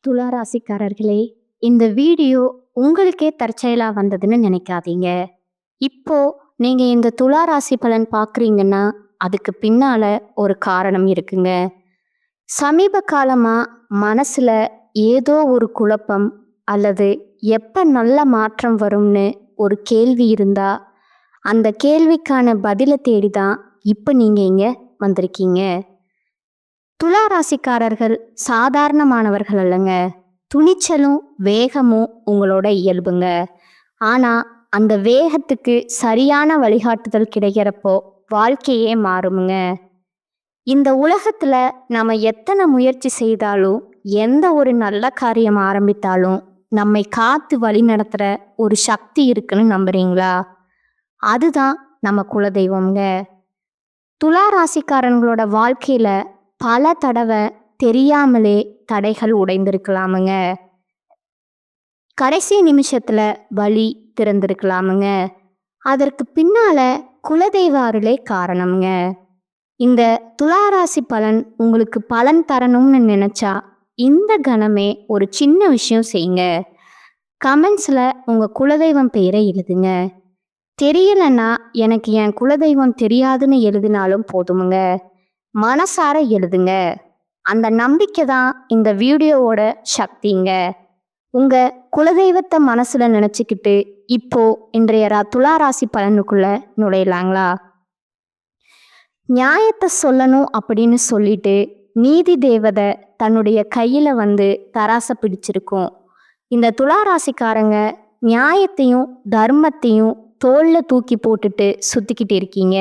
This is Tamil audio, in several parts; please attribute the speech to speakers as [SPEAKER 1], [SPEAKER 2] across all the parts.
[SPEAKER 1] துலா ராசிக்காரர்களே, இந்த வீடியோ உங்களுக்கே தற்செயலா வந்ததுன்னு நினைக்காதீங்க. இப்போ நீங்க இந்த துலா ராசி பலன் பார்க்குறீங்கன்னா, அதுக்கு பின்னால ஒரு காரணம் இருக்குங்க. சமீப காலமா மனசுல ஏதோ ஒரு குழப்பம் அல்லது எப்ப நல்ல மாற்றம் வரும்னு ஒரு கேள்வி இருந்தா, அந்த கேள்விக்கான பதில தேடி தான் இப்ப நீங்க இங்க வந்திருக்கீங்க. துலா ராசிக்காரர்கள் சாதாரணமானவர்கள் அல்லங்க. துணிச்சலும் வேகமும் உங்களோட இயல்புங்க. ஆனா அந்த வேகத்துக்கு சரியான வழிகாட்டுதல் கிடைக்கிறப்போ வாழ்க்கையே மாறுமுங்க. இந்த உலகத்துல நாம எத்தனை முயற்சி செய்தாலும், எந்த ஒரு நல்ல காரியம் ஆரம்பித்தாலும் நம்மை காத்து வழி நடத்துற ஒரு சக்தி இருக்குன்னு நம்புறீங்களா? அதுதான் நம்ம குலதெய்வம்ங்க. துலா ராசிக்காரங்களோட வாழ்க்கையில பல தடவை தெரியாமலே தடைகள் உடைந்திருக்கலாமுங்க. கடைசி நிமிஷத்துல வழி திறந்திருக்கலாமுங்க. அதற்கு பின்னால குலதெய்வ அருளே காரணம்ங்க. இந்த துளாராசி பலன் உங்களுக்கு பலன் தரணும்னு நினைச்சா இந்த கணமே ஒரு சின்ன விஷயம் செய்யுங்க. கமெண்ட்ஸ்ல உங்க குலதெய்வம் பெயரை எழுதுங்க. தெரியலன்னா எனக்கு என் குலதெய்வம் தெரியாதுன்னு எழுதினாலும் போதுமுங்க. மனசார எழுதுங்க. அந்த நம்பிக்கை தான் இந்த வீடியோவோட சக்திங்க. உங்க குலதெய்வத்தை மனசுல நினைச்சுக்கிட்டு இப்போ இன்றைய துலா ராசி பலனுக்குள்ள நுழையலாங்களா? நியாயத்தை சொல்லணும் அப்படின்னு சொல்லிட்டு நீதி தேவதை தன்னுடைய கையில தராசை பிடிச்சிருக்கும். இந்த துலா ராசிக்காரங்க நியாயத்தையும் தர்மத்தையும் தோல்ல தூக்கி போட்டுட்டு சுத்திக்கிட்டு இருக்கீங்க.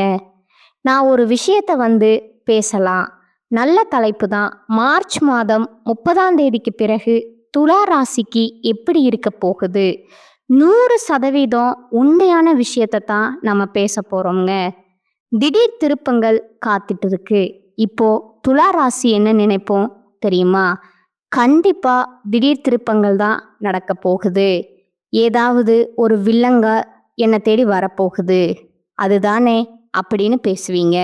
[SPEAKER 1] நான் ஒரு விஷயத்த பேசலாம். நல்ல தலைப்பு தான். மார்ச் மாதம் 30ஆம் தேதிக்கு பிறகு துலா ராசிக்கு எப்படி இருக்க போகுது? 100% உண்மையான விஷயத்தை தான் நம்ம பேச போறோம்ங்க. திடீர் திருப்பங்கள் காத்துட்டு இருக்கு. இப்போ துலா ராசி என்ன நினைப்போம் தெரியுமா? கண்டிப்பா திடீர் திருப்பங்கள் தான் நடக்க போகுது. ஏதாவது ஒரு வில்லங்க என்னை தேடி வரப்போகுது, அதுதானே அப்படின்னு பேசுவீங்க.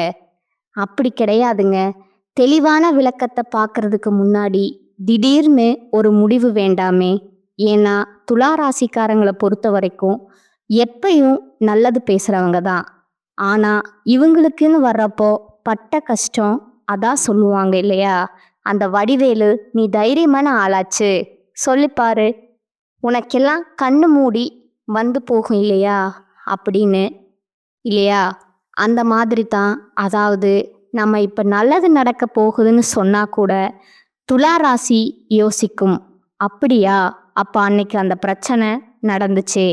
[SPEAKER 1] அப்படி கிடையாதுங்க. தெளிவான விளக்கத்தை பார்க்கறதுக்கு முன்னாடி திடீர்னு ஒரு முடிவு வேண்டாமே. ஏன்னா துலா ராசிக்காரங்களை பொறுத்த வரைக்கும் எப்பயும் நல்லது பேசுறவங்க தான். ஆனா இவங்களுக்குன்னு வர்றப்போ பட்ட கஷ்டம் அதான் சொல்லுவாங்க இல்லையா? அந்த வடிவேலு, நீ தைரியமான ஆளாச்சு, சொல்லிப்பாரு, உனக்கெல்லாம் கண்ணு மூடி போகும் இல்லையா அப்படின்னு, இல்லையா? அந்த மாதிரி தான். அதாவது நம்ம இப்போ நல்லது நடக்க போகுதுன்னு சொன்னா கூட துலா ராசி யோசிக்கும், அப்படியா, அப்போ அன்னைக்கு அந்த பிரச்சனை நடந்துச்சு,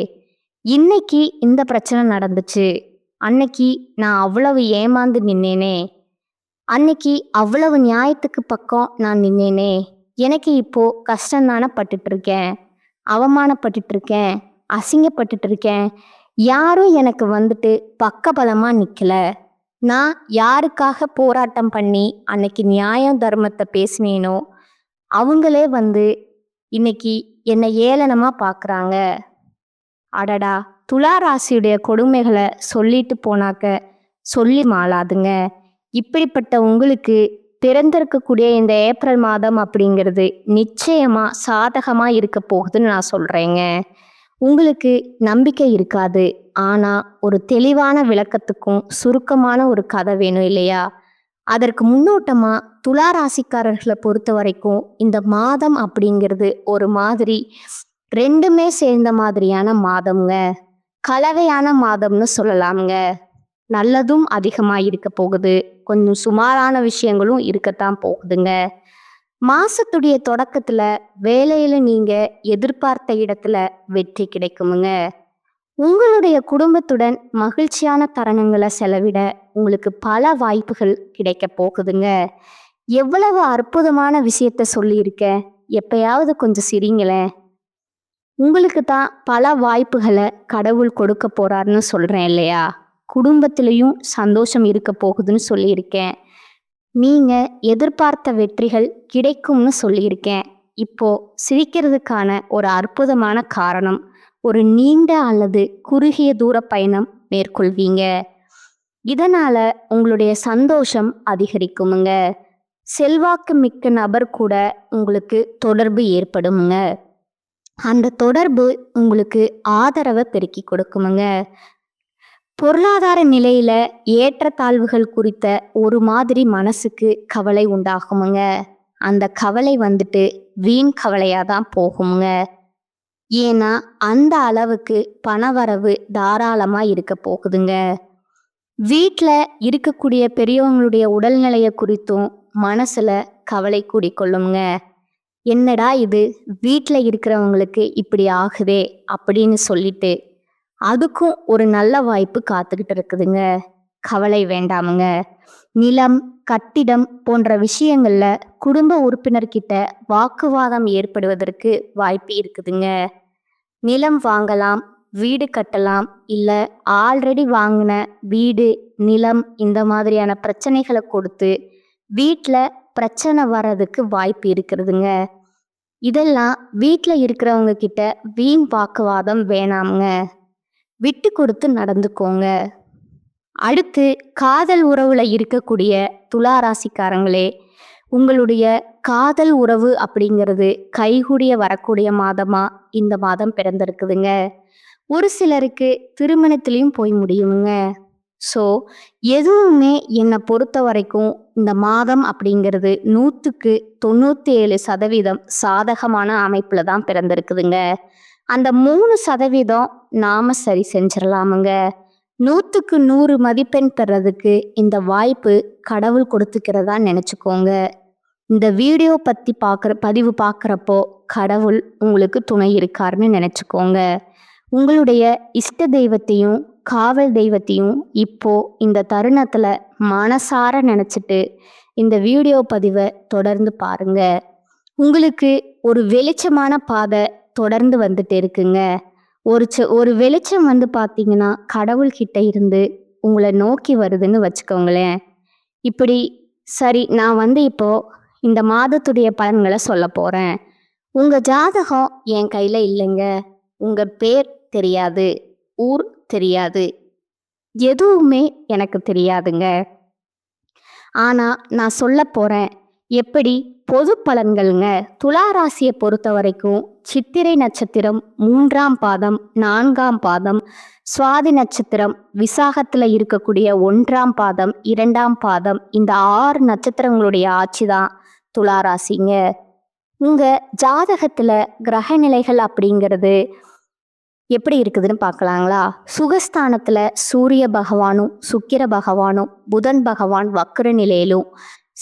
[SPEAKER 1] இன்னைக்கு இந்த பிரச்சனை நடந்துச்சு, அன்னைக்கு நான் அவ்வளவு ஏமாந்து நின்னேனே, அன்னைக்கு அவ்வளவு நியாயத்துக்கு பக்கம் நான் நின்னேனே, எனக்கு இப்போ கஷ்டம்தானே பட்டுட்டு இருக்கேன், அவமானப்பட்டுட்டு இருக்கேன், அசிங்கப்பட்டுட்டு இருக்கேன், யாரும் எனக்கு பக்கபலமா நிற்கல, நான் யாருக்காக போராட்டம் பண்ணி அன்னைக்கு நியாயம் தர்மத்தை பேசினேனோ அவங்களே இன்னைக்கு என்னை ஏளனமா பார்க்குறாங்க. அடடா, துலா ராசியுடைய கொடுமைகளை சொல்லிட்டு போனாக்க சொல்லி மாளாதுங்க. இப்படிப்பட்ட உங்களுக்கு பிறந்திருக்கக்கூடிய இந்த ஏப்ரல் மாதம் அப்படிங்கிறது நிச்சயமா சாதகமா இருக்க போகுதுன்னு நான் சொல்றேங்க. உங்களுக்கு நம்பிக்கை இருக்காது. ஆனா ஒரு தெளிவான விளக்கத்துக்கும் சுருக்கமான ஒரு கதை வேணும் இல்லையா? அதற்கு முன்னோட்டமா துலா ராசிக்காரர்களை பொறுத்த வரைக்கும் இந்த மாதம் அப்படிங்கிறது ஒரு மாதிரி ரெண்டுமே சேர்ந்த மாதிரியான மாதம்ங்க. கலவையான மாதம்னு சொல்லலாம்ங்க. நல்லதும் அதிகமாக இருக்க போகுது, கொஞ்சம் சுமாரான விஷயங்களும் இருக்கத்தான் போகுதுங்க. மாசத்துடைய தொடக்கத்துல வேலையில நீங்க எதிர்பார்த்த இடத்துல வெற்றி கிடைக்குமுங்க. உங்களுடைய குடும்பத்துடன் மகிழ்ச்சியான தருணங்களை செலவிட உங்களுக்கு பல வாய்ப்புகள் கிடைக்க போகுதுங்க. எவ்வளவு அற்புதமான விஷயத்த சொல்லியிருக்க, எப்பயாவது கொஞ்சம் சிரிங்களேன். உங்களுக்கு தான் பல வாய்ப்புகளை கடவுள் கொடுக்க போறாருன்னு சொல்றேன் இல்லையா? குடும்பத்திலையும் சந்தோஷம் இருக்க போகுதுன்னு சொல்லியிருக்கேன். நீங்க எதிர்பார்த்த வெற்றிகள் கிடைக்கும்னு சொல்லியிருக்கேன். இப்போ சிரிக்கிறதுக்கான ஒரு அற்புதமான காரணம், ஒரு நீண்ட அல்லது குறுகிய தூர பயணம் மேற்கொள்வீங்க. இதனால உங்களுடைய சந்தோஷம் அதிகரிக்குமுங்க. செல்வாக்கு மிக்க நபர் கூட உங்களுக்கு தொடர்பு ஏற்படுமுங்க. அந்த தொடர்பு உங்களுக்கு ஆதரவை பெருக்கி கொடுக்குமுங்க. பொருளாதார நிலையில ஏற்றத்தாழ்வுகள் குறித்த ஒரு மாதிரி மனசுக்கு கவலை உண்டாகுமுங்க. அந்த கவலை வந்துட்டு வீண் கவலையா தான் போகுமுங்க. ஏன்னா அந்த அளவுக்கு பணவரவு தாராளமா இருக்க போகுதுங்க. வீட்டில் இருக்கக்கூடிய பெரியவங்களுடைய உடல்நிலையை குறித்தும் மனசுல கவலை கூடிக்கொள்ளுங்க. என்னடா இது, வீட்டில் இருக்கிறவங்களுக்கு இப்படி ஆகுதே அப்படின்னு சொல்லிட்டு அதுக்கும் ஒரு நல்ல வாய்ப்பு காத்துக்கிட்டு இருக்குதுங்க. கவலை வேண்டாமுங்க. நிலம், கட்டிடம் போன்ற விஷயங்கள்ல குடும்ப உறுப்பினர்கிட்ட வாக்குவாதம் ஏற்படுவதற்கு வாய்ப்பு இருக்குதுங்க. நிலம் வாங்கலாம், வீடு கட்டலாம், இல்லை ஆல்ரெடி வாங்கின வீடு, நிலம் இந்த மாதிரியான பிரச்சனைகளை கொடுத்து வீட்டில் பிரச்சனை வர்றதுக்கு வாய்ப்பு இருக்கிறதுங்க. இதெல்லாம் வீட்டில் இருக்கிறவங்க கிட்ட வீண் வாக்குவாதம் வேணாமுங்க. விட்டு கொடுத்து நடந்துக்கோங்க. அடுத்து காதல் உறவுல இருக்கக்கூடிய துளாராசிக்காரங்களே, உங்களுடைய காதல் உறவு அப்படிங்கிறது கைகூடிய வரக்கூடிய மாதமா இந்த மாதம் பிறந்திருக்குதுங்க. ஒரு சிலருக்கு திருமணத்திலையும் போய் முடியுங்க. ஸோ எதுவுமே என்னை பொறுத்த வரைக்கும் இந்த மாதம் அப்படிங்கிறது 100க்கு 97% சாதகமான அமைப்புல தான் பிறந்திருக்குதுங்க. அந்த 3% நாம சரி செஞ்சிடலாமுங்க. 100க்கு 100 மதிப்பெண் பெறதுக்கு இந்த வாய்ப்பு கடவுள் கொடுத்துக்கிறதா நினச்சிக்கோங்க. இந்த வீடியோ பற்றி பதிவு பார்க்குறப்போ கடவுள் உங்களுக்கு துணை இருக்காருன்னு நினச்சிக்கோங்க. உங்களுடைய இஷ்ட தெய்வத்தையும் காவல் தெய்வத்தையும் இப்போ இந்த தருணத்தில் மனசார நினச்சிட்டு இந்த வீடியோ பதிவை தொடர்ந்து பாருங்க. உங்களுக்கு ஒரு வெளிச்சமான பாதை தொடர்ந்து வந்துட்டு இருக்குங்க. ஒரு வெளிச்சம் வந்து பார்த்தீங்கன்னா கடவுள்கிட்ட இருந்து உங்களை நோக்கி வருதுன்னு வச்சுக்கோங்களேன். இப்படி சரி, நான் வந்து இப்போ இந்த மாதத்துடைய பலன்களை சொல்ல போகிறேன். உங்கள் ஜாதகம் என் கையில் இல்லைங்க. உங்கள் பேர் தெரியாது, ஊர் தெரியாது, எதுவுமே எனக்கு தெரியாதுங்க. ஆனால் நான் சொல்ல போகிறேன் எப்படி பொது பலன்கள்ங்க. துளாராசியை பொறுத்த வரைக்கும் சித்திரை நட்சத்திரம் 3ஆம் பாதம், 4ஆம் பாதம், சுவாதி நட்சத்திரம், விசாகத்தில் இருக்கக்கூடிய 1ஆம் பாதம், 2ஆம் பாதம், இந்த 6 நட்சத்திரங்களுடைய ஆட்சி தான் துளாராசிங்க. உங்கள் ஜாதகத்தில் கிரக நிலைகள் அப்படிங்கிறது எப்படி இருக்குதுன்னு பார்க்கலாங்களா? சுகஸ்தானத்தில் சூரிய பகவானும் சுக்கிர பகவானும் புதன் பகவான் வக்ர நிலையிலும்,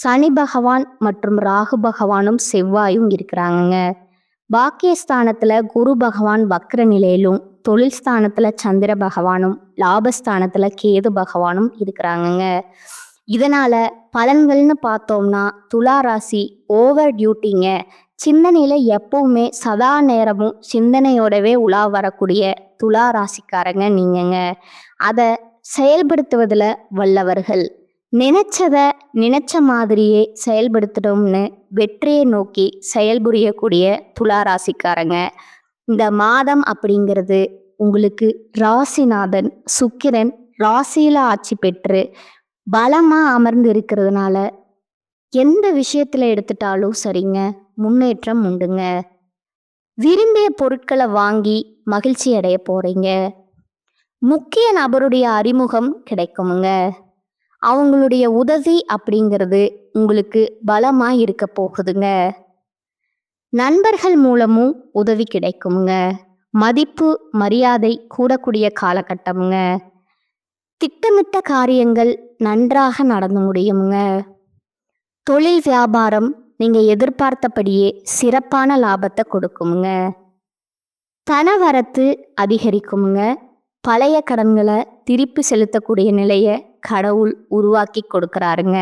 [SPEAKER 1] சனி பகவான் மற்றும் ராகு பகவானும் செவ்வாயும் இருக்கிறாங்கங்க. பாக்கியஸ்தானத்தில் குரு பகவான் வக்ர நிலையிலும், தொழில் ஸ்தானத்தில் சந்திர பகவானும், லாபஸ்தானத்தில் கேது பகவானும் இருக்கிறாங்கங்க. இதனால் பலன்கள்னு பார்த்தோம்னா துளாராசி ஓவர் டியூட்டிங்க. சிந்தனையில் எப்பவுமே சதா நேரமும் சிந்தனையோடவே உலா வரக்கூடிய துளாராசிக்காரங்க நீங்கங்க. அதை செயல்படுத்துவதில் வல்லவர்கள். நினைச்ச மாதிரியே செயல்படுத்தணும்னு வெற்றியை நோக்கி செயல்புரியக்கூடிய துளாராசிக்காரங்க. இந்த மாதம் அப்படிங்கிறது உங்களுக்கு ராசிநாதன் சுக்கிரன் ராசியில ஆட்சி பெற்று பலமா அமர்ந்து இருக்கிறதுனால எந்த விஷயத்துல எடுத்துட்டாலும் சரிங்க, முன்னேற்றம் உண்டுங்க. விரும்பிய பொருட்களை வாங்கி மகிழ்ச்சி அடைய போறீங்க. முக்கிய நபருடைய அறிமுகம் கிடைக்குமுங்க. அவங்களுடைய உதவி அப்படிங்கிறது உங்களுக்கு பலமா இருக்க போகுதுங்க. நண்பர்கள் மூலமும் உதவி கிடைக்குமுங்க. மதிப்பு மரியாதை கூடக்கூடிய காலகட்டமுங்க. திட்டமிட்ட காரியங்கள் நன்றாக நடந்து முடியுமுங்க. தொழில் வியாபாரம் நீங்க எதிர்பார்த்தபடியே சிறப்பான லாபத்தை கொடுக்குமுங்க. பணவரத்து அதிகரிக்குமுங்க. பழைய கடன்களை திருப்பி செலுத்தக்கூடிய நிலையை கடவுள் உருவாக்கி கொடுக்குறாருங்க.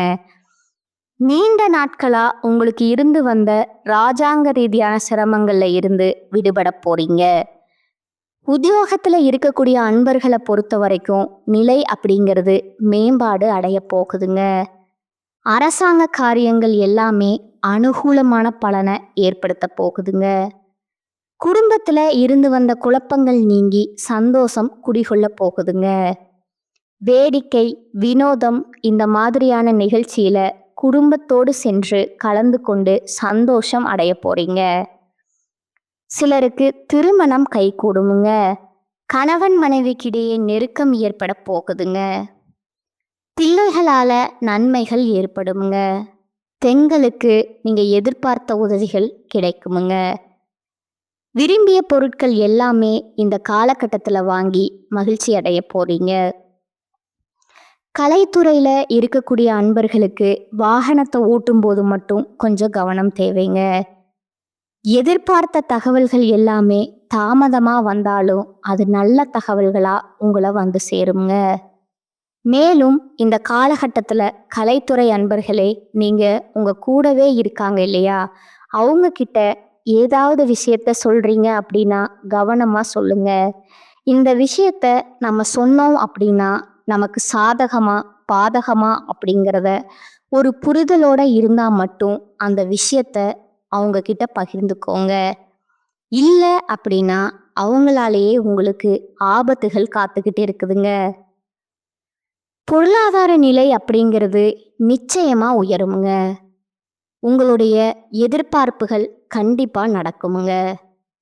[SPEAKER 1] நீண்ட நாட்களா உங்களுக்கு இருந்து வந்த ராஜாங்க ரீதியான சிரமங்கள்ல இருந்து விடுபட போறீங்க. உத்தியோகத்துல இருக்கக்கூடிய அன்பர்களை பொறுத்த வரைக்கும் நிலை அப்படிங்கிறது மேம்பாடு அடைய போகுதுங்க. அரசாங்க காரியங்கள் எல்லாமே அனுகூலமான பலனை ஏற்படுத்த போகுதுங்க. குடும்பத்துல இருந்து வந்த குழப்பங்கள் நீங்கி சந்தோஷம் குடிகொள்ள போகுதுங்க. வேடிக்கை வினோதம் இந்த மாதிரியான நிகழ்ச்சியில குடும்பத்தோடு சென்று கலந்து கொண்டு சந்தோஷம் அடைய போறீங்க. சிலருக்கு திருமணம் கைகூடுமுங்க. கணவன் மனைவிக்கிடையே நெருக்கம் ஏற்பட போகுதுங்க. பிள்ளைகளால நன்மைகள் ஏற்படுமுங்க. பெண்களுக்கு நீங்க எதிர்பார்த்த உதவிகள் கிடைக்குமுங்க. விரும்பிய பொருட்கள் எல்லாமே இந்த காலகட்டத்தில் வாங்கி மகிழ்ச்சி அடைய போறீங்க. கலைத்துறையில் இருக்கக்கூடிய அன்பர்களுக்கு வாகனத்தை ஓட்டும் போது மட்டும் கொஞ்சம் கவனம் தேவைங்க. எதிர்பார்த்த தகவல்கள் எல்லாமே தாமதமாக வந்தாலும் அது நல்ல தகவல்களாக உங்களை வந்து சேருங்க. மேலும் இந்த காலகட்டத்தில் கலைத்துறை அன்பர்களே, நீங்கள் உங்கள் கூடவே இருக்காங்க இல்லையா, அவங்க கிட்ட ஏதாவது விஷயத்த சொல்கிறீங்க அப்படின்னா கவனமாக சொல்லுங்க. இந்த விஷயத்த நம்ம சொன்னோம் அப்படின்னா நமக்கு சாதகமா பாதகமா அப்படிங்கிறத ஒரு புரிதலோட இருந்தால் மட்டும் அந்த விஷயத்த அவங்க கிட்ட பகிர்ந்துக்கோங்க. இல்லை அப்படின்னா அவங்களாலேயே உங்களுக்கு ஆபத்துகள் காத்துக்கிட்டே இருக்குதுங்க. பொருளாதார நிலை அப்படிங்கிறது நிச்சயமா உயருமுங்க. உங்களுடைய எதிர்பார்ப்புகள் கண்டிப்பாக நடக்குமுங்க.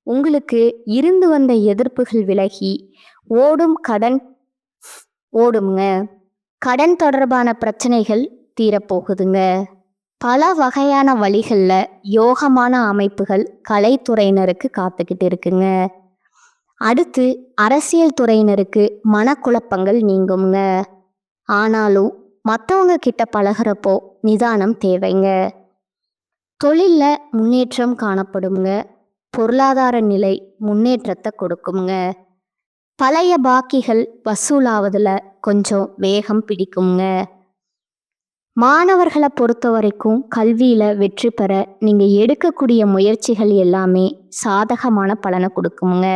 [SPEAKER 1] உங்களுக்கு இருந்து வந்த எதிர்ப்புகள் விலகி ஓடுமுங்க. கடன் தொடர்பான பிரச்சனைகள் தீரப்போகுதுங்க. பல வகையான வழிகளில் யோகமான அமைப்புகள் கலைத்துறையினருக்கு காத்துக்கிட்டு இருக்குங்க. அடுத்து அரசியல் துறையினருக்கு மனக்குழப்பங்கள் நீங்குங்க. ஆனாலும் மற்றவங்க கிட்ட பழகிறப்போ நிதானம் தேவைங்க. தொழிலில் முன்னேற்றம் காணப்படுங்க. பொருளாதார நிலை முன்னேற்றத்தை கொடுக்குங்க. பழைய பாக்கிகள் வசூலாவதில் கொஞ்சம் வேகம் பிடிக்குங்க. மாணவர்களை பொறுத்த வரைக்கும் கல்வியில் வெற்றி பெற நீங்கள் எடுக்கக்கூடிய முயற்சிகள் எல்லாமே சாதகமான பலனை கொடுக்குங்க.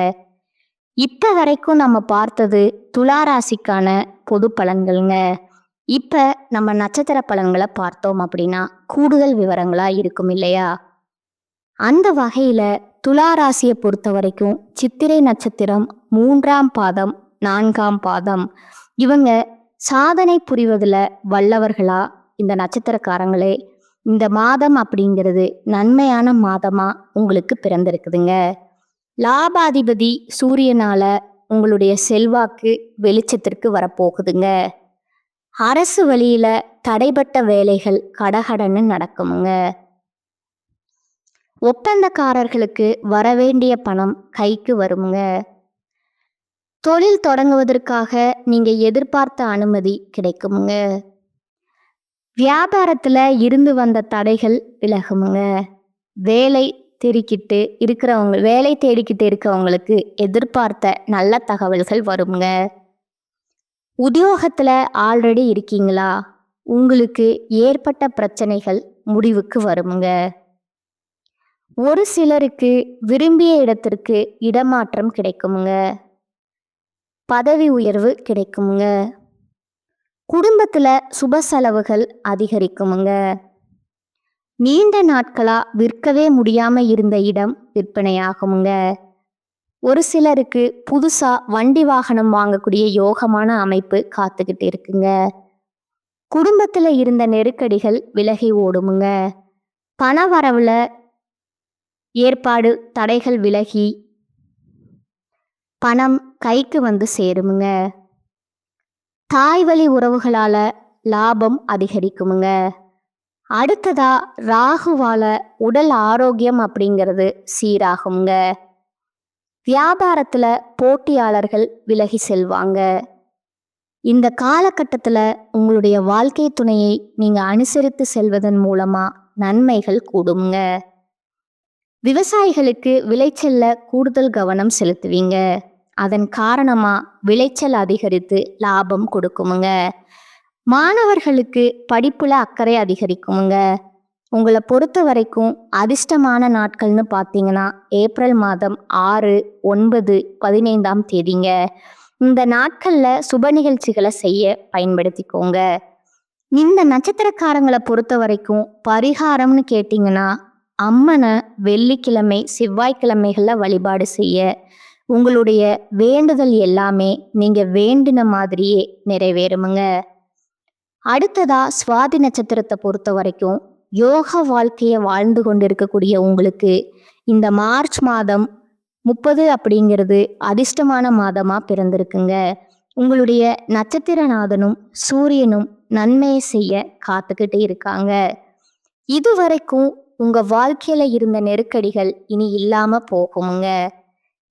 [SPEAKER 1] இப்போ வரைக்கும் நம்ம பார்த்தது துளாராசிக்கான பொது பலன்கள்ங்க. இப்போ நம்ம நட்சத்திர பலன்களை பார்த்தோம் அப்படின்னா கூடுதல் விவரங்களாக இருக்கும் இல்லையா. அந்த வகையில் துளாராசியை பொறுத்த வரைக்கும் சித்திரை நட்சத்திரம் 3ஆம் பாதம் 4ஆம் பாதம் இவங்க சாதனை புரிவதில் வல்லவர்களா இந்த நட்சத்திரக்காரங்களே. இந்த மாதம் அப்படிங்கிறது நன்மையான மாதமாக உங்களுக்கு பிறந்திருக்குதுங்க. லாபாதிபதி சூரியனால உங்களுடைய செல்வாக்கு வெளிச்சத்திற்கு வரப்போகுதுங்க. அரசு வழியில தடைப்பட்ட வேலைகள் கடகடன்னு நடக்குமுங்க. ஒப்பந்தக்காரர்களுக்கு வரவேண்டிய பணம் கைக்கு வருமுங்க. தொழில் தொடங்குவதற்காக நீங்க எதிர்பார்த்த அனுமதி கிடைக்குமுங்க. வியாபாரத்துல இருந்து வந்த தடைகள் விலகுமுங்க. வேலை தேடிக்கிட்டு இருக்கிறவங்களுக்கு எதிர்பார்த்த நல்ல தகவல்கள் வருங்க. உத்தியோகத்துல ஆல்ரெடி இருக்கீங்களா, உங்களுக்கு ஏற்பட்ட பிரச்சனைகள் முடிவுக்கு வருமுங்க. ஒரு சிலருக்கு விரும்பிய இடத்திற்கு இடமாற்றம் கிடைக்குமுங்க. பதவி உயர்வு கிடைக்குமுங்க. குடும்பத்துல சுப செலவுகள் அதிகரிக்குமுங்க. நீண்ட நாட்களா விற்கவே முடியாம இருந்த இடம் விற்பனையாகுமுங்க. ஒரு சிலருக்கு புதுசா வண்டி வாகனம் வாங்கக்கூடிய யோகமான அமைப்பு காத்துக்கிட்டு இருக்குங்க. குடும்பத்துல இருந்த நெருக்கடிகள் விலகி ஓடுமுங்க. பண வரவுல ஏற்பாடு தடைகள் விலகி பணம் கைக்கு வந்து சேருமுங்க. தாய் வழி உறவுகளால லாபம் அதிகரிக்குமுங்க. அடுத்ததா ராகுவால உடல் ஆரோக்கியம் அப்படிங்கிறது சீராகுங்க. வியாபாரத்துல போட்டியாளர்கள் விலகி செல்வாங்க. இந்த காலகட்டத்தில் உங்களுடைய வாழ்க்கை துணையை நீங்க அனுசரித்து செல்வதன் மூலமா நன்மைகள் கூடுங்க. விவசாயிகளுக்கு விளைச்சல்ல கூடுதல் கவனம் செலுத்துவீங்க. அதன் காரணமா விளைச்சல் அதிகரித்து லாபம் கொடுக்குமுங்க. மாணவர்களுக்கு படிப்புல அக்கறை அதிகரிக்குமுங்க. உங்களை பொறுத்த வரைக்கும் அதிர்ஷ்டமான நாட்கள்னு பார்த்தீங்கன்னா ஏப்ரல் மாதம் 6, 9, 15ஆம் தேதிங்க. இந்த நாட்களில் சுப நிகழ்ச்சிகளை செய்ய பயன்படுத்திக்கோங்க. இந்த நட்சத்திரக்காரங்களை பொறுத்த வரைக்கும் பரிகாரம்னு கேட்டிங்கன்னா அம்மனை வெள்ளிக்கிழமை செவ்வாய்க்கிழமைகளில் வழிபாடு செய்ய உங்களுடைய வேண்டுதல் எல்லாமே நீங்கள் வேண்டின மாதிரியே நிறைவேறுமுங்க. அடுத்ததா சுவாதி நட்சத்திரத்தை பொறுத்த வரைக்கும் யோக வாழ்க்கையை வாழ்ந்து கொண்டு இருக்கக்கூடிய உங்களுக்கு இந்த மார்ச் மாதம் 30 அப்படிங்கிறது அதிர்ஷ்டமான மாதமா பிறந்திருக்குங்க. உங்களுடைய நட்சத்திரநாதனும் சூரியனும் நன்மையை செய்ய காத்துக்கிட்டு இருக்காங்க. இதுவரைக்கும் உங்க வாழ்க்கையில இருந்த நெருக்கடிகள் இனி இல்லாம போகுமுங்க.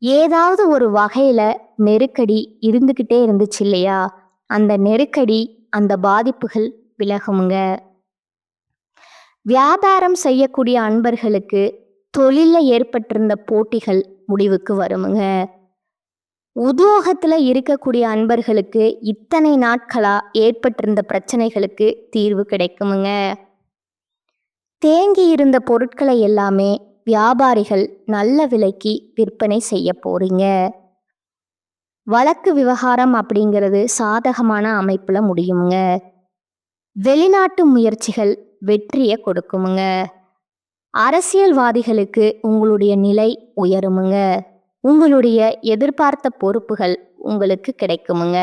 [SPEAKER 1] ஏதாவது ஒரு வகையில நெருக்கடி இருந்துகிட்டே இருந்துச்சு இல்லையா? அந்த நெருக்கடி, அந்த பாதிப்புகள் விலகுமுங்க. வியாபாரம் செய்யக்கூடிய அன்பர்களுக்கு தொழில்ல ஏற்பட்டிருந்த போட்டிகள் முடிவுக்கு வருமுங்க. உத்தியோகத்துல இருக்கக்கூடிய அன்பர்களுக்கு இத்தனை நாட்களா ஏற்பட்டிருந்த பிரச்சனைகளுக்கு தீர்வு கிடைக்குமுங்க. தேங்கி இருந்த பொருட்களை எல்லாமே வியாபாரிகள் நல்ல விலைக்கு விற்பனை செய்ய போறீங்க. வழக்கு விவகாரம் அப்படிங்கிறது சாதகமான அமைப்புல முடியுமுங்க. வெளிநாட்டு முயற்சிகள் வெற்றியை கொடுக்குமுங்க. அரசியல்வாதிகளுக்கு உங்களுடைய நிலை உயருமுங்க. உங்களுடைய எதிர்பார்த்த பொறுப்புகள் உங்களுக்கு கிடைக்குமுங்க.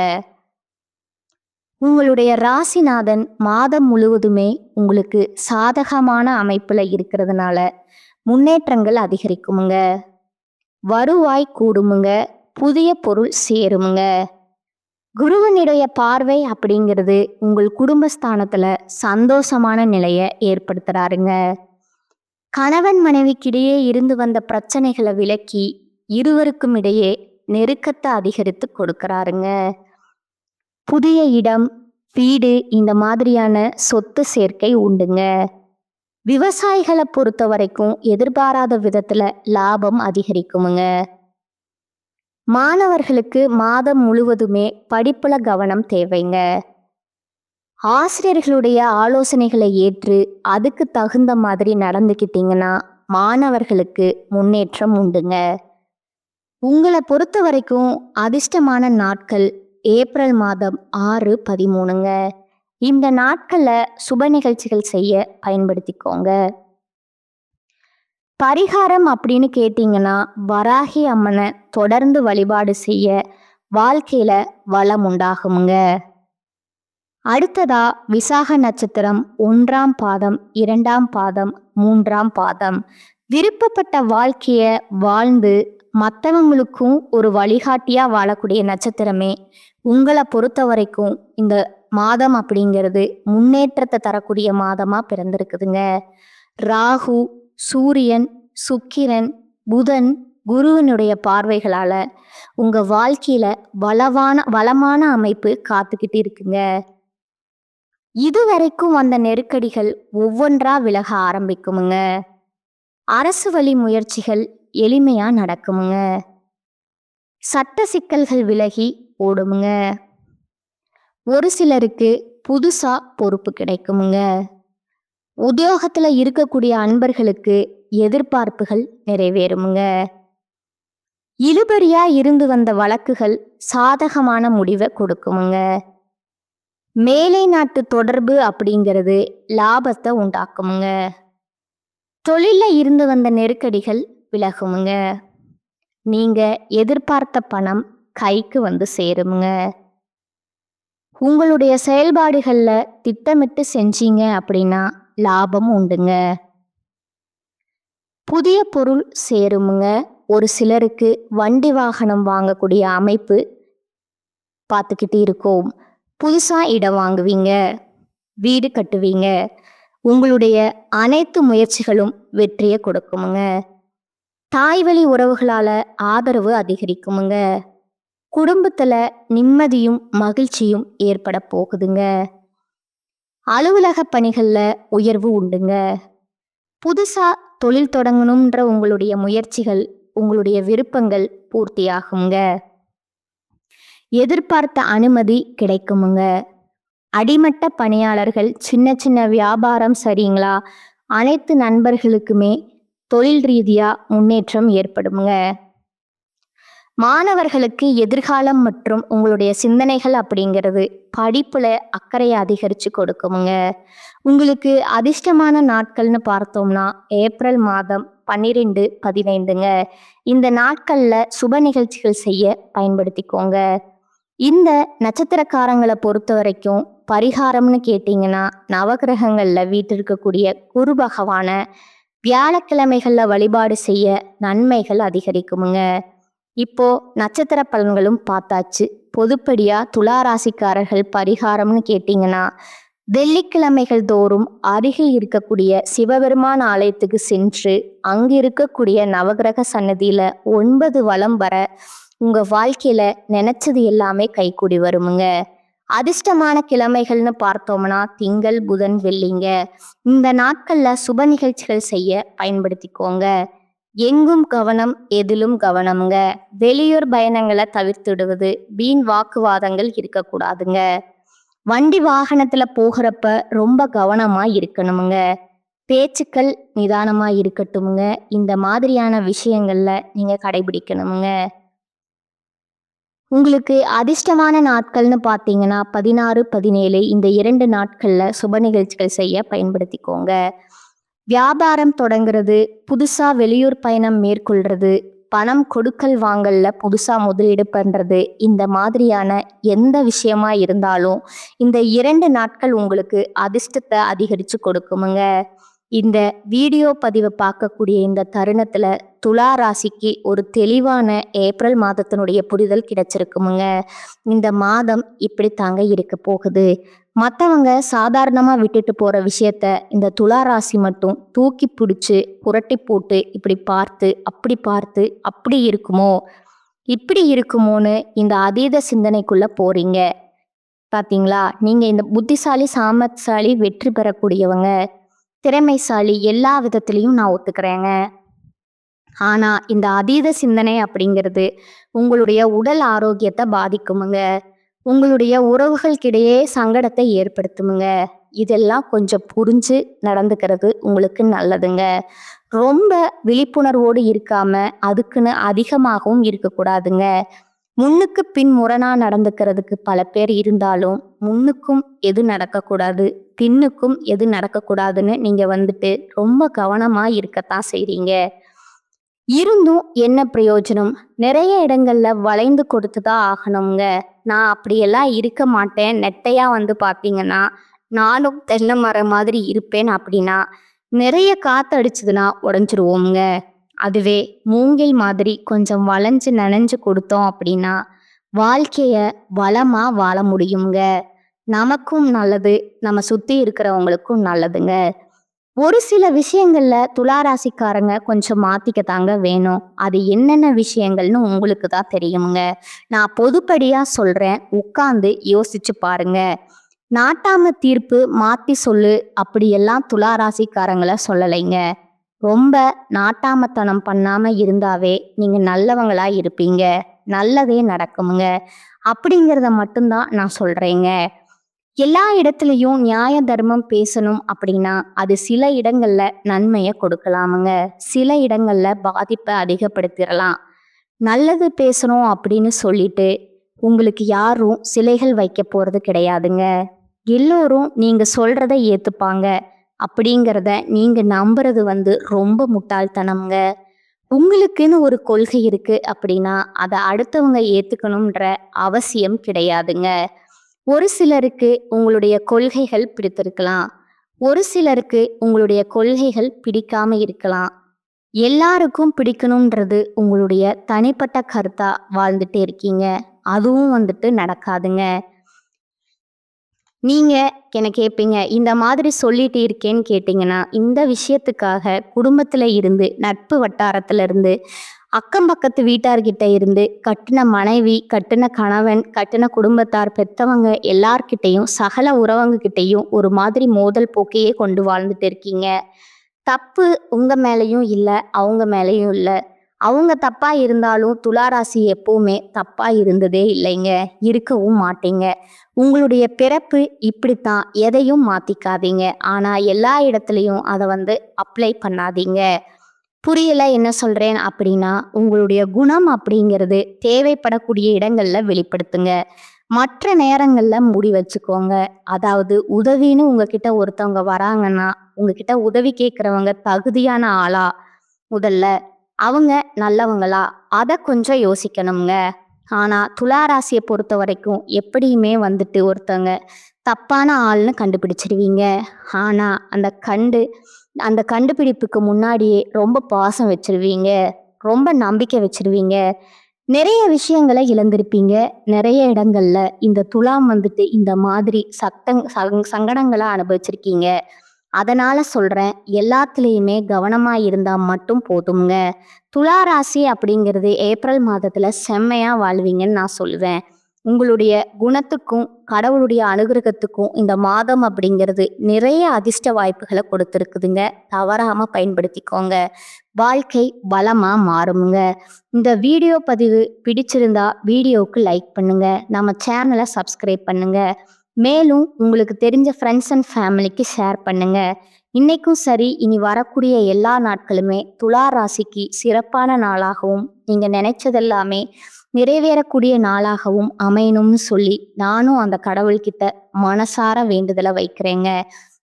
[SPEAKER 1] உங்களுடைய ராசிநாதன் மாதம் முழுவதுமே உங்களுக்கு சாதகமான அமைப்புல இருக்கிறதுனால முன்னேற்றங்கள் அதிகரிக்குமுங்க. வருவாய் கூடுமுங்க. புதிய பொருள் சேருமுங்க. குருவனுடைய பார்வை அப்படிங்கிறது உங்கள் குடும்பஸ்தானத்துல சந்தோஷமான நிலையை ஏற்படுத்துறாருங்க. கணவன் மனைவிக்கிடையே இருந்து வந்த பிரச்சனைகளை விலக்கி இருவருக்கும் இடையே நெருக்கத்தை அதிகரித்து கொடுக்கறாருங்க. புதிய இடம், வீடு இந்த மாதிரியான சொத்து சேர்க்கை உண்டுங்க. விவசாயிகளை பொறுத்த வரைக்கும் எதிர்பாராத விதத்துல லாபம் அதிகரிக்குமுங்க. மாணவர்களுக்கு மாதம் முழுவதுமே படிப்புல கவனம் தேவைங்க. ஆசிரியர்களுடைய ஆலோசனைகளை ஏற்று அதுக்கு தகுந்த மாதிரி நடந்துக்கிட்டீங்கன்னா மாணவர்களுக்கு முன்னேற்றம் உண்டுங்க. உங்களை பொறுத்த வரைக்கும் அதிர்ஷ்டமான நாட்கள் ஏப்ரல் மாதம் 6, 13ங்க. இந்த நாட்களில் சுப நிகழ்ச்சிகள் செய்ய பயன்படுத்திக்கோங்க. பரிகாரம் அப்படின்னு கேட்டிங்கன்னா வராகி அம்மனை தொடர்ந்து வழிபாடு செய்ய வாழ்க்கையில வளம் உண்டாகுமுங்க. அடுத்ததா விசாக நட்சத்திரம் 1ஆம் பாதம், 2ஆம் பாதம், 3ஆம் பாதம். விருப்பப்பட்ட வாழ்க்கைய வாழ்ந்து மற்றவங்களுக்கும் ஒரு வழிகாட்டியா வாழக்கூடிய நட்சத்திரமே உங்களை பொறுத்த வரைக்கும் இந்த மாதம் அப்படிங்கிறது முன்னேற்றத்தை தரக்கூடிய மாதமா பிறந்திருக்குதுங்க. ராகு, சூரியன், சுக்கிரன், புதன், குருவினுடைய பார்வைகளால உங்க வாழ்க்கையில வளமான அமைப்பு காத்துக்கிட்டு இருக்குங்க. இதுவரைக்கும் வந்த நெருக்கடிகள் ஒவ்வொன்றா விலக ஆரம்பிக்குமுங்க. அரசு வழி முயற்சிகள் எளிமையா நடக்குமுங்க. சட்ட சிக்கல்கள் விலகி ஓடுமுங்க. ஒரு சிலருக்கு புதுசா பொறுப்பு கிடைக்குமுங்க. உத்தியோகத்துல இருக்கக்கூடிய அன்பர்களுக்கு எதிர்பார்ப்புகள் நிறைவேறுமுங்க. இழுபறியா இருந்து வந்த வழக்குகள் சாதகமான முடிவை கொடுக்குமுங்க. மேலை நாட்டு தொடர்பு அப்படிங்கிறது லாபத்தை உண்டாக்குமுங்க. தொழில இருந்து வந்த நெருக்கடிகள் விலகுமுங்க. நீங்க எதிர்பார்த்த பணம் கைக்கு வந்து சேருமுங்க. உங்களுடைய செயல்பாடுகள்ல திட்டமிட்டு செஞ்சீங்க அப்படின்னா லாபம் உண்டுங்க. புதிய பொருள் சேருமுங்க. ஒரு சிலருக்கு வண்டி வாகனம் வாங்கக்கூடிய அமைப்பு பார்த்துக்கிட்டு இருக்கோம். புதுசா இடம் வாங்குவீங்க, வீடு கட்டுவீங்க. உங்களுடைய அனைத்து முயற்சிகளும் வெற்றியை கொடுக்குமுங்க. தாய்வழி உறவுகளால ஆதரவு அதிகரிக்குமுங்க. குடும்பத்துல நிம்மதியும் மகிழ்ச்சியும் ஏற்பட போகுதுங்க. அலுவலக பணிகள்ல உயர்வு உண்டுங்க. புதுசா தொழில் தொடங்கணும்ன்ற உங்களுடைய முயற்சிகள், உங்களுடைய விருப்பங்கள் பூர்த்தியாகுங்க. எதிர்பார்த்த அனுமதி கிடைக்குமுங்க. அடிமட்ட பணியாளர்கள், சின்ன சின்ன வியாபாரம் சரிங்களா, அனைத்து நண்பர்களுக்குமே தொழில் ரீதியா முன்னேற்றம் ஏற்படுமுங்க. மாணவர்களுக்கு எதிர்காலம் மற்றும் உங்களுடைய சிந்தனைகள் அப்படிங்கிறது படிப்புல அக்கறையை அதிகரித்து கொடுக்குமுங்க. உங்களுக்கு அதிர்ஷ்டமான நாட்கள்னு பார்த்தோம்னா ஏப்ரல் மாதம் 12, 15ங்க. இந்த நாட்கள்ல சுப நிகழ்ச்சிகள் செய்ய பயன்படுத்திக்கோங்க. இந்த நட்சத்திரக்காரங்களை பொறுத்த வரைக்கும் பரிகாரம்னு கேட்டிங்கன்னா நவகிரகங்களில் வீட்டிருக்கக்கூடிய குரு பகவான வியாழக்கிழமைகளில் வழிபாடு செய்ய நன்மைகள் அதிகரிக்குமுங்க. இப்போ நட்சத்திர பலன்களும் பார்த்தாச்சு. பொதுப்படியா துலா ராசிக்காரர்கள் பரிகாரம்னு கேட்டிங்கன்னா வெள்ளிக்கிழமைகள் தோறும் அருகில் இருக்கக்கூடிய சிவபெருமான் ஆலயத்துக்கு சென்று அங்கு இருக்கக்கூடிய நவகிரக சன்னதியில 9 வலம் வர உங்க வாழ்க்கையில நினைச்சது எல்லாமே கைகூடி வருமுங்க. அதிர்ஷ்டமான கிழமைகள்னு பார்த்தோம்னா திங்கள், புதன், வெள்ளிங்க. இந்த நாட்கள்ல சுப நிகழ்ச்சிகள் செய்ய பயன்படுத்திக்கோங்க. எங்கும் கவனம், எதிலும் கவனம்ங்க. வெளியூர் பயணங்களை தவிர்த்துடுவது, வீண் வாக்குவாதங்கள் இருக்கக்கூடாதுங்க. வண்டி வாகனத்துல போகிறப்ப ரொம்ப கவனமா இருக்கணுமுங்க. பேச்சுக்கள் நிதானமா இருக்கட்டுமுங்க. இந்த மாதிரியான விஷயங்கள்ல நீங்க கடைபிடிக்கணுமுங்க. உங்களுக்கு அதிர்ஷ்டமான நாட்கள்னு பார்த்தீங்கன்னா 16, 17 இந்த 2 நாட்கள்ல சுப நிகழ்ச்சிகள் செய்ய பயன்படுத்திக்கோங்க. வியாபாரம் தொடங்குறது, புதுசா வெளியூர் பயணம் மேற்கொள்றது, பணம் கொடுக்கல் வாங்கல்ல புதுசா முதலீடு பண்றது, இந்த மாதிரியான எந்த விஷயமா இருந்தாலும் இந்த 2 நாட்கள் உங்களுக்கு அதிர்ஷ்டத்தை அதிகரிச்சு கொடுக்குமுங்க. இந்த வீடியோ பதிவை பார்க்கக்கூடிய இந்த தருணத்துல துலா ராசிக்கு ஒரு தெளிவான ஏப்ரல் மாதத்தினுடைய புரிதல் கிடைச்சிருக்குமுங்க. இந்த மாதம் இப்படி தாங்க இருக்க போகுது. மற்றவங்க சாதாரணமாக விட்டுட்டு போகிற விஷயத்த இந்த துலா ராசி மட்டும் தூக்கி பிடிச்சி புரட்டி போட்டு இப்படி பார்த்து அப்படி இருக்குமோ இப்படி இருக்குமோன்னு இந்த அதீத சிந்தனைக்குள்ள போறீங்க. பார்த்தீங்களா, நீங்கள் இந்த புத்திசாலி, சாமர்த்தியசாலி, வெற்றி பெறக்கூடியவங்க, திறமைசாலி, எல்லா விதத்துலேயும் நான் ஒத்துக்கிறேங்க. ஆனால் இந்த அதீத சிந்தனை அப்படிங்கிறது உங்களுடைய உடல் ஆரோக்கியத்தை பாதிக்குமுங்க. உங்களுடைய உறவுகளுக்கிடையே சங்கடத்தை ஏற்படுத்துமுங்க. இதெல்லாம் கொஞ்சம் புரிஞ்சு நடந்துக்கிறது உங்களுக்கு நல்லதுங்க. ரொம்ப விழிப்புணர்வோடு இருக்காம அதுக்குன்னு அதிகமாகவும் இருக்கக்கூடாதுங்க. முன்னுக்கு பின் முரணா நடந்துக்கிறதுக்கு பல பேர் இருந்தாலும் முன்னுக்கும் எது நடக்கக்கூடாது, பின்னுக்கும் எது நடக்கக்கூடாதுன்னு நீங்க வந்துட்டு ரொம்ப கவனமா இருக்கத்தான் செய்றீங்க. இருந்தும் என்ன பிரயோஜனம்? நிறைய இடங்கள்ல வளைந்து கொடுத்துதான் ஆகணுங்க. நான் அப்படியெல்லாம் இருக்க மாட்டேன், நெட்டையா வந்து பார்த்தீங்கன்னா நானும் தென்னை மரம் மாதிரி இருப்பேன் அப்படின்னா நிறைய காற்று அடிச்சதுன்னா உடஞ்சிருவோங்க. அதுவே மூங்கில் மாதிரி கொஞ்சம் வளைஞ்சு நனைஞ்சு கொடுத்தோம் அப்படின்னா வாழ்க்கைய வளமா வாழ முடியுங்க. நமக்கும் நல்லது, நம்ம சுற்றி இருக்கிறவங்களுக்கும் நல்லதுங்க. ஒரு சில விஷயங்கள்ல துளாராசிக்காரங்க கொஞ்சம் மாத்திக்கத்தாங்க வேணும். அது என்னென்ன விஷயங்கள்னு உங்களுக்கு தான் தெரியுங்க. நான் பொதுப்படியா சொல்றேன், உட்கார்ந்து யோசிச்சு பாருங்க. நாட்டாம தீர்ப்பு மாத்தி சொல்லு அப்படியெல்லாம் துளாராசிக்காரங்களை சொல்லலைங்க. ரொம்ப நாட்டாமத்தனம் பண்ணாம இருந்தாவே நீங்க நல்லவங்களா இருப்பீங்க, நல்லதே நடக்குமுங்க. அப்படிங்கிறத மட்டும்தான் நான் சொல்றேங்க. எல்லா இடத்துலையும் நியாய தர்மம் பேசணும் அப்படின்னா அது சில இடங்கள்ல நன்மையை கொடுக்கலாமுங்க, சில இடங்கள்ல பாதிப்பை அதிகப்படுத்திடலாம். நல்லது பேசணும் அப்படின்னு சொல்லிட்டு உங்களுக்கு யாரும் சிலைகள் வைக்க போறது கிடையாதுங்க. எல்லோரும் நீங்க சொல்றதை ஏத்துப்பாங்க அப்படிங்கிறத நீங்க நம்புறது ரொம்ப முட்டாள்தனம்ங்க. உங்களுக்குன்னு ஒரு கொள்கை இருக்கு அப்படின்னா அதை அடுத்தவங்க ஏத்துக்கணும்ன்ற அவசியம் கிடையாதுங்க. ஒரு சிலருக்கு உங்களுடைய கொள்கைகள் பிடித்திருக்கலாம், ஒரு சிலருக்கு உங்களுடைய கொள்கைகள் பிடிக்காம இருக்கலாம். எல்லாருக்கும் பிடிக்கணும்ன்றது உங்களுடைய தனிப்பட்ட கருத்தா வாழ்ந்துட்டே இருக்கீங்க. அதுவும் நடக்காதுங்க. நீங்க என்ன கேட்பீங்க, இந்த மாதிரி சொல்லிட்டு இருக்கேன்னு கேட்டீங்கன்னா, இந்த விஷயத்துக்காக குடும்பத்துல இருந்து, நட்பு வட்டாரத்துல இருந்து, அக்கம் பக்கத்து வீட்டார்கிட்ட இருந்து, கட்டின மனைவி, கட்டின கணவன், கட்டின குடும்பத்தார், பெத்தவங்க எல்லார்கிட்டையும், சகல உறவங்ககிட்டையும் ஒரு மாதிரி மோதல் போக்கையே கொண்டு வாழ்ந்துட்டு இருக்கீங்க. தப்பு உங்க மேலேயும் இல்லை, அவங்க மேலேயும் இல்லை. அவங்க தப்பா இருந்தாலும் துளாராசி எப்பவுமே தப்பா இருந்ததே இல்லைங்க, இருக்கவும் மாட்டீங்க. உங்களுடைய பிறப்பு இப்படித்தான், எதையும் மாத்திக்காதீங்க. ஆனா எல்லா இடத்துலையும் அதை அப்ளை பண்ணாதீங்க. புரியல என்ன சொல்றேன் அப்படின்னா, உங்களுடைய குணம் அப்படிங்கிறது தேவைப்படக்கூடிய இடங்கள்ல வெளிப்படுத்துங்க, மற்ற நேரங்கள்ல மூடி வச்சுக்கோங்க. அதாவது உதவின்னு உங்ககிட்ட ஒருத்தவங்க வராங்கன்னா உங்ககிட்ட உதவி கேட்குறவங்க தகுதியான ஆளா, முதல்ல அவங்க நல்லவங்களா, அதை கொஞ்சம் யோசிக்கணுங்க. ஆனால் துலா ராசியை பொறுத்த வரைக்கும் எப்படியுமே வந்துட்டு ஒருத்தவங்க தப்பான ஆள்னு கண்டுபிடிச்சிருவீங்க. ஆனால் அந்த கண்டுபிடிப்புக்கு முன்னாடியே ரொம்ப பாசம் வச்சிருவீங்க, ரொம்ப நம்பிக்கை வச்சிருவீங்க. நிறைய விஷயங்களை இழந்திருப்பீங்க. நிறைய இடங்கள்ல இந்த துலாம் வந்துட்டு இந்த மாதிரி சங்கடங்களை அனுபவிச்சிருக்கீங்க. அதனால சொல்றேன், எல்லாத்துலேயுமே கவனமா இருந்தா மட்டும் போதுங்க. துலா ராசி அப்படிங்கிறது ஏப்ரல் மாதத்துல செம்மையா வாழ்வீங்கன்னு நான் சொல்லுவேன். உங்களுடைய குணத்துக்கும் கடவுளுடைய அனுகிரகத்துக்கும் இந்த மாதம் அப்படிங்கிறது நிறைய அதிர்ஷ்ட வாய்ப்புகளை கொடுத்துருக்குதுங்க. தவறாம பயன்படுத்திக்கோங்க. வாழ்க்கை பலமா மாறுங்க. இந்த வீடியோ பதிவு பிடிச்சிருந்தா வீடியோவுக்கு லைக் பண்ணுங்க. நம்ம சேனலை சப்ஸ்கிரைப் பண்ணுங்க. மேலும் உங்களுக்கு தெரிஞ்ச ஃப்ரெண்ட்ஸ் அண்ட் ஃபேமிலிக்கு ஷேர் பண்ணுங்க. இன்னைக்கும் சரி, இனி வரக்கூடிய எல்லா நாட்களுமே துலா ராசிக்கு சிறப்பான நாளாகவும் நீங்க நினைச்சதெல்லாமே நிறைவேறக்கூடிய நாளாகவும் அமையணும்னு சொல்லி நானும் அந்த கடவுள்கிட்ட மனசார வேண்டுதலை வைக்கிறேங்க.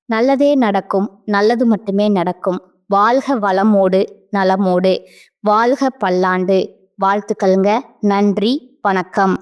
[SPEAKER 1] நல்லதே நடக்கும், நல்லது மட்டுமே நடக்கும். வாழ்க வளமோடு நலமோடு, வாழ்க பல்லாண்டு. வாழ்த்துக்கள்ங்க. நன்றி, வணக்கம்.